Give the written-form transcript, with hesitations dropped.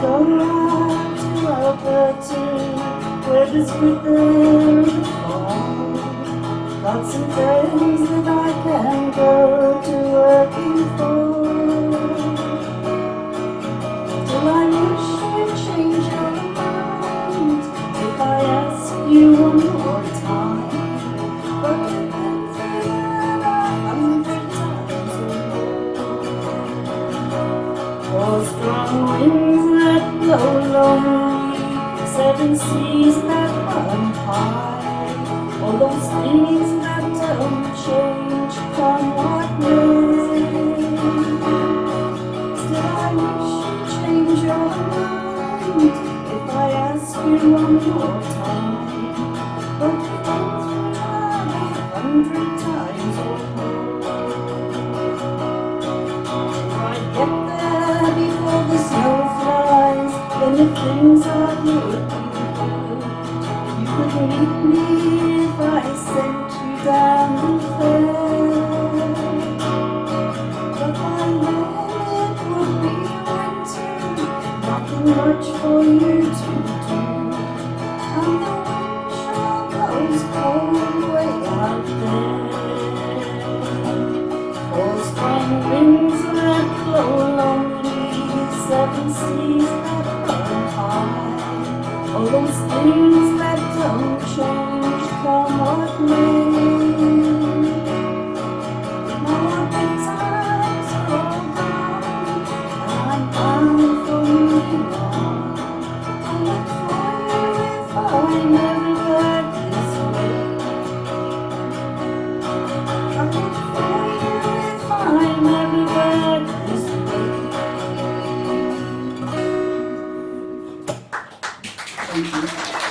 go out to Althrope, where there's within the fall. Got some friends that I can go to working for. Till I wish you'd change your mind if I ask you one more time. But you've been through that 100 times or more. For strong winds that blow lonely, 7 seas that run high, all those things that don't change come what may. Still I wish you'd change your mind if I ask you one more time. But you've been through that 100 times or more. If I get there before the snow flies, then if things are looking good, you could meet me if I sent you down the fair. But by then it would be winter, nothing much for you to do, and the wind sure blows cold way out there. For strong winds that blow lonely, 7 seas that run high, all those things that don't change come what may. Now our good times are all gone, and I'm bound for moving on. I look for you if I never got this way. I look for you if I never got this way. Thank you.